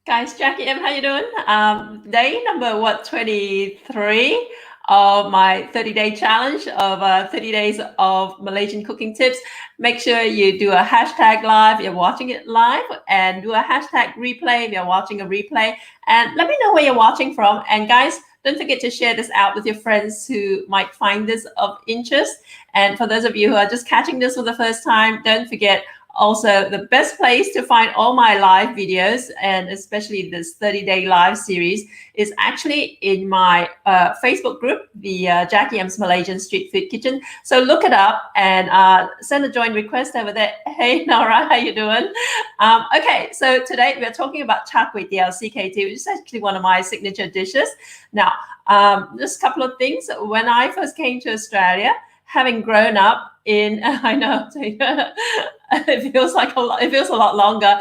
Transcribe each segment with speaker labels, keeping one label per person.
Speaker 1: Guys, Jackie M, how you doing? Day number 23 of my 30-day challenge of 30 days of Malaysian cooking tips. Make sure you do a hashtag live if you're watching it live, and do a hashtag replay if you're watching a replay. And let me know where you're watching from. And guys, don't forget to share this out with your friends who might find this of interest. And for those of you who are just catching this for the first time, don't forget, also, the best place to find all my live videos, and especially this 30-day live series, is actually in my Facebook group, the Jackie M's Malaysian Street Food Kitchen. So look it up and send a join request over there. Hey, Nora, how you doing? Okay, so today we are talking about Char Kway Teow, CKT, which is actually one of my signature dishes. Now, just a couple of things. When I first came to Australia, having grown up in, I know, it feels like a lot. It feels a lot longer.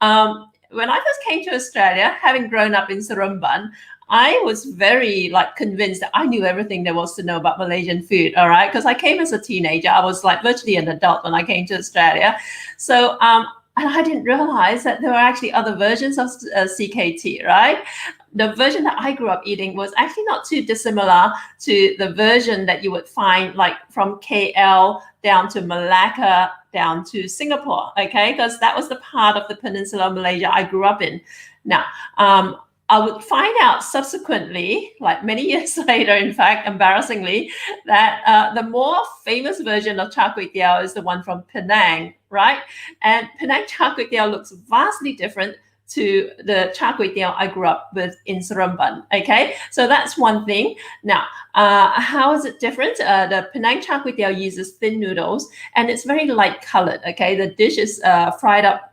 Speaker 1: When I first came to Australia, having grown up in Seremban, I was very convinced that I knew everything there was to know about Malaysian food. All right, because I came as a teenager. I was like virtually an adult when I came to Australia. So and I didn't realize that there were actually other versions of CKT, right? The version that I grew up eating was actually not too dissimilar to the version that you would find like from KL down to Malacca, down to Singapore, okay? Because that was the part of the Peninsula of Malaysia I grew up in. Now, I would find out subsequently, like many years later, in fact, embarrassingly, that the more famous version of Char Kway Teow is the one from Penang, right? And Penang Char Kway Teow looks vastly different to the Char Kway Teow I grew up with in Seremban, okay? So that's one thing. Now, how is it different? The Penang Char Kway Teow uses thin noodles, and it's very light colored, okay? The dish is fried up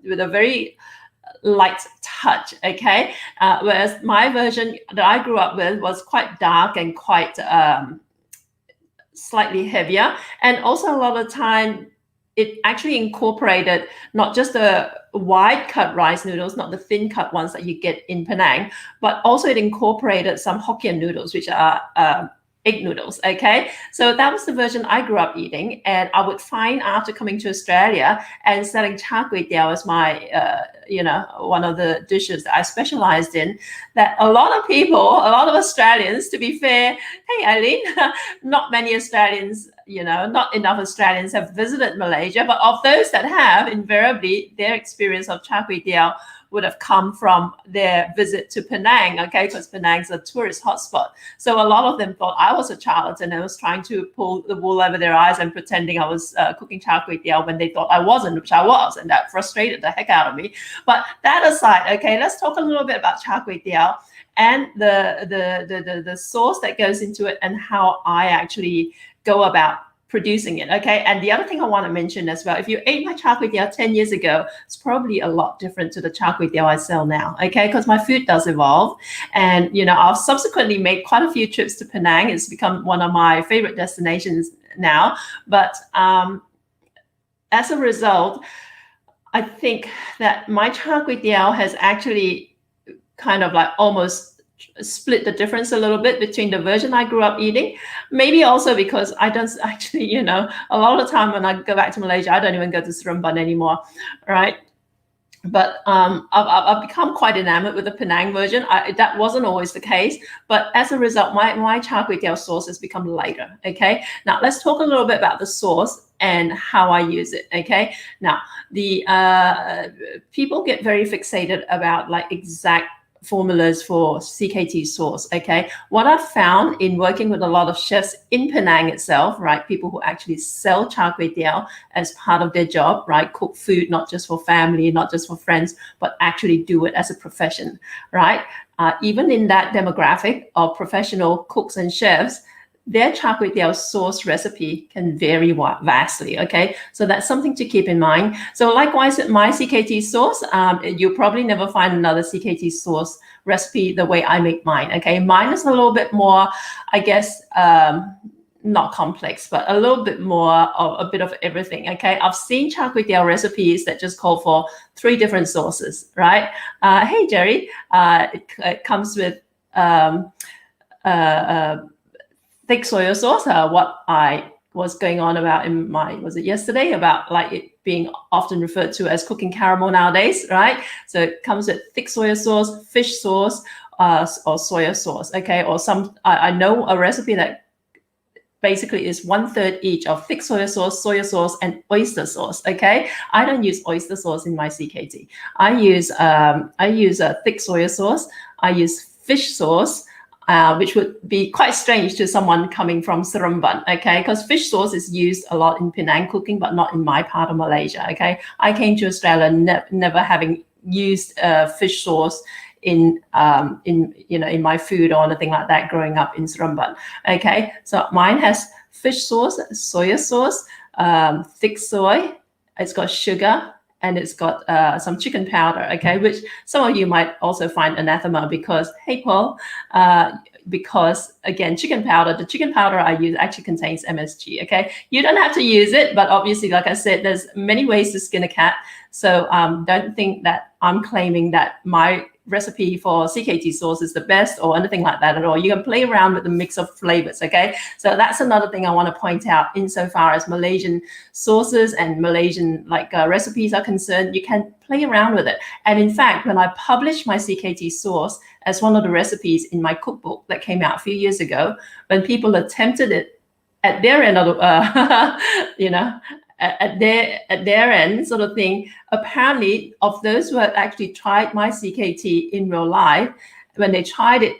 Speaker 1: with a very light touch, okay? Whereas my version that I grew up with was quite dark and quite slightly heavier. And also a lot of the time, it actually incorporated not just the wide cut rice noodles, not the thin cut ones that you get in Penang, but also it incorporated some Hokkien noodles, which are egg noodles, okay? So that was the version I grew up eating. And I would find after coming to Australia and selling Char Kway Teow as my, one of the dishes that I specialized in, that a lot of people, a lot of Australians, to be fair, hey, Eileen, not many Australians, not enough Australians have visited Malaysia, but of those that have, invariably, their experience of Char Kway Teow would have come from their visit to Penang, okay, because Penang's a tourist hotspot. So a lot of them thought I was a charlatan and was trying to pull the wool over their eyes and pretending I was cooking Char Kway Teow when they thought I wasn't, which I was, and that frustrated the heck out of me. But that aside, okay, let's talk a little bit about Char Kway Teow and the sauce that goes into it and how I actually go about producing it, okay? And the other thing I want to mention as well, if you ate my Char Kway Teow 10 years ago, it's probably a lot different to the Char Kway Teow I sell now, okay? Because my food does evolve. And, I've subsequently made quite a few trips to Penang. It's become one of my favorite destinations now. But as a result, I think that my Char Kway Teow has actually kind of like almost split the difference a little bit between the version I grew up eating. Maybe also because I don't actually, a lot of the time when I go back to Malaysia, I don't even go to Seremban anymore, right? But I've become quite enamored with the Penang version. That wasn't always the case, but as a result, my Char Kway Teow sauce has become lighter, okay? Now, let's talk a little bit about the sauce and how I use it, okay? Now, the people get very fixated about exact formulas for CKT sauce, okay? What I've found in working with a lot of chefs in Penang itself, right? People who actually sell Char Kway Teow as part of their job, right? Cook food, not just for family, not just for friends, but actually do it as a profession, right? Even in that demographic of professional cooks and chefs, their Char Kway Teow sauce recipe can vary vastly, okay? So that's something to keep in mind. So likewise, with my CKT sauce, you'll probably never find another CKT sauce recipe the way I make mine, okay? Mine is a little bit more, I guess, not complex, but a little bit more of a bit of everything, okay? I've seen Char Kway Teow recipes that just call for 3 different sauces, right? Hey, Jerry, it comes with thick soy sauce, what I was going on about in was it yesterday, about being often referred to as cooking caramel nowadays, right? So it comes with thick soy sauce, fish sauce, or soy sauce, okay? Or I know a recipe that basically is 1/3 each of thick soy sauce, and oyster sauce. Okay, I don't use oyster sauce in my CKT. I use a thick soy sauce. I use fish sauce, which would be quite strange to someone coming from Seremban. Okay, because fish sauce is used a lot in Penang cooking, but not in my part of Malaysia. Okay, I came to Australia never having used fish sauce in my food or anything like that growing up in Seremban. Okay, so mine has fish sauce, soy sauce, thick soy. It's got sugar, and it's got some chicken powder. Okay, which some of you might also find anathema because, hey Paul, because again, the chicken powder I use actually contains MSG. Okay, you don't have to use it, but obviously, like I said, there's many ways to skin a cat. So don't think that I'm claiming that my recipe for CKT sauce is the best or anything like that at all. You can play around with the mix of flavors. Okay, so that's another thing I want to point out insofar as Malaysian sauces and Malaysian recipes are concerned. You can play around with it. And in fact, when I published my CKT sauce as one of the recipes in my cookbook that came out a few years ago, when people attempted it at their end of the, at their end sort of thing, apparently of those who had actually tried my CKT in real life, when they tried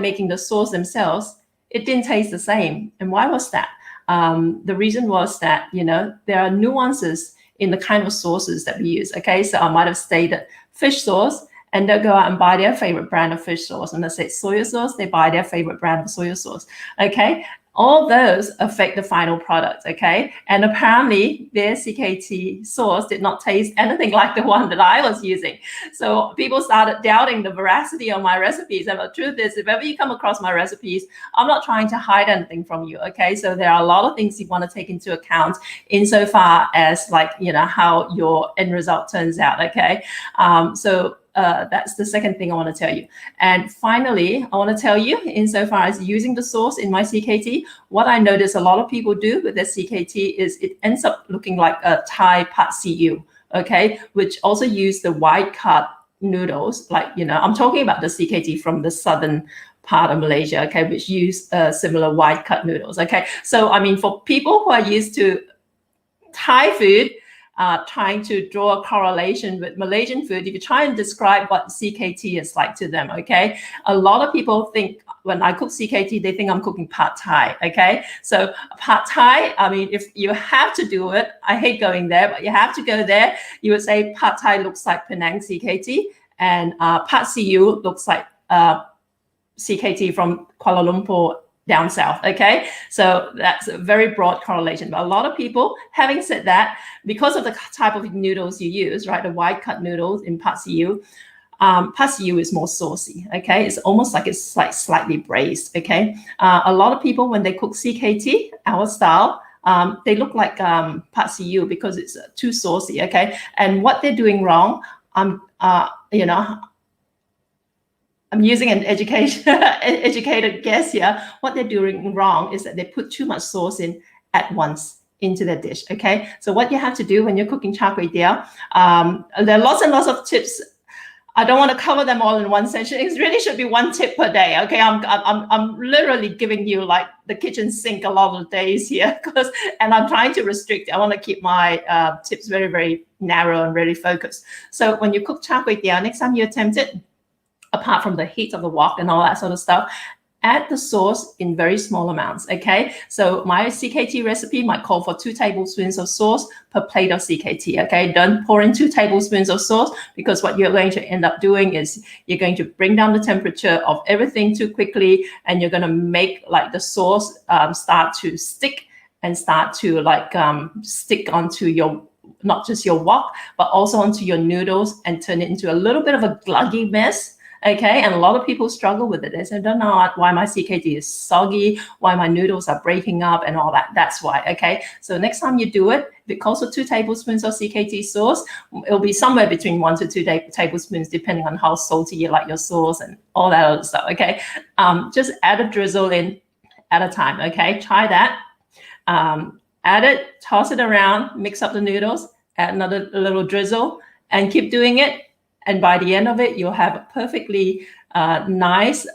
Speaker 1: making the sauce themselves, it didn't taste the same. And why was that? The reason was that, there are nuances in the kind of sauces that we use. Okay, so I might have stated fish sauce, and they'll go out and buy their favorite brand of fish sauce. And I say soy sauce, they buy their favorite brand of soy sauce. Okay, all those affect the final product, okay? And apparently their CKT sauce did not taste anything like the one that I was using. So people started doubting the veracity of my recipes. And the truth is, if ever you come across my recipes, I'm not trying to hide anything from you, okay? So there are a lot of things you want to take into account insofar as how your end result turns out, okay? That's the second thing I want to tell you. And finally, I want to tell you, insofar as using the sauce in my CKT, what I notice a lot of people do with their CKT is it ends up looking like a Thai pad see ew, okay, which also use the wide cut noodles. I'm talking about the CKT from the southern part of Malaysia, okay, which use similar wide cut noodles, okay. So, I mean, for people who are used to Thai food, trying to draw a correlation with Malaysian food, if you try and describe what CKT is like to them, okay? A lot of people think when I cook CKT, they think I'm cooking pad Thai, okay? So pad Thai, I mean, if you have to do it, I hate going there, but you have to go there, you would say pad Thai looks like Penang CKT, and pad see ew looks like CKT from Kuala Lumpur down south, okay? So that's a very broad correlation. But a lot of people, having said that, because of the type of noodles you use, right, the wide cut noodles in pad see ew is more saucy, okay? It's almost like it's like slightly braised, okay? A lot of people, when they cook CKT, our style, they look like pad see ew because it's too saucy, okay? And what they're doing wrong, I'm using an educated guess here. What they're doing wrong is that they put too much sauce in at once into their dish, okay? So what you have to do when you're cooking Char Kway Teow, there are lots and lots of tips. I don't want to cover them all in one session. It really should be one tip per day, okay? I'm literally giving you like the kitchen sink a lot of days here, and I'm trying to restrict. I want to keep my tips very, very narrow and really focused. So when you cook Char Kway Teow, next time you attempt it, apart from the heat of the wok and all that sort of stuff, add the sauce in very small amounts, okay? So my CKT recipe might call for 2 tablespoons of sauce per plate of CKT, okay? Don't pour in 2 tablespoons of sauce, because what you're going to end up doing is you're going to bring down the temperature of everything too quickly, and you're going to make like the sauce start to stick and start to stick onto your, not just your wok, but also onto your noodles, and turn it into a little bit of a gluggy mess. Okay, and a lot of people struggle with it. They say, I don't know why my CKT is soggy, why my noodles are breaking up and all that. That's why, okay? So next time you do it, if it calls for 2 tablespoons of CKT sauce, it'll be somewhere between 1 to 2 tablespoons, depending on how salty you like your sauce and all that other stuff, okay? Just add a drizzle in at a time, okay? Try that. add it, toss it around, mix up the noodles, add another little drizzle, and keep doing it. And by the end of it, you'll have a perfectly nice,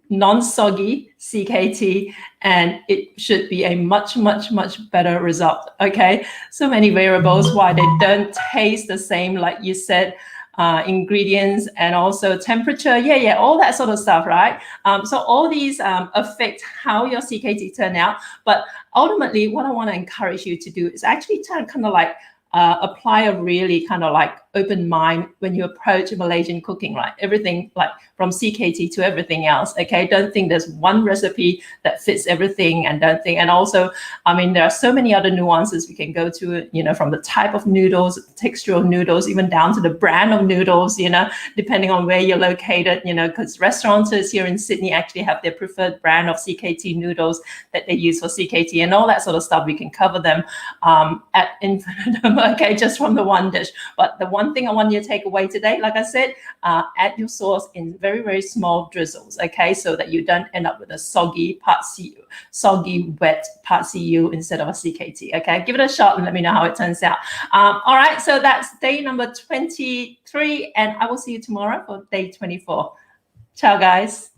Speaker 1: non-soggy CKT, and it should be a much, much, much better result. Okay, so many variables why they don't taste the same, like you said, ingredients and also temperature, all that sort of stuff, right? So all these affect how your CKT turn out. But ultimately, what I want to encourage you to do is actually kind of like apply a really kind of like open mind when you approach Malaysian cooking, right? Everything like from CKT to everything else. Okay, don't think there's one recipe that fits everything, and don't think. And also, I mean, there are so many other nuances we can go to. You know, from the type of noodles, texture of noodles, even down to the brand of noodles. You know, depending on where you're located. You know, because restaurateurs here in Sydney actually have their preferred brand of CKT noodles that they use for CKT, and all that sort of stuff. We can cover them at infinitum. Okay, just from the one dish. But the one thing I want you to take away today, like I said, add your sauce in very, very small drizzles, okay, so that you don't end up with a soggy wet part CU instead of a CKT. Okay, give it a shot and let me know how it turns out. All right, so that's day number 23, and I will see you tomorrow for day 24. Ciao, guys.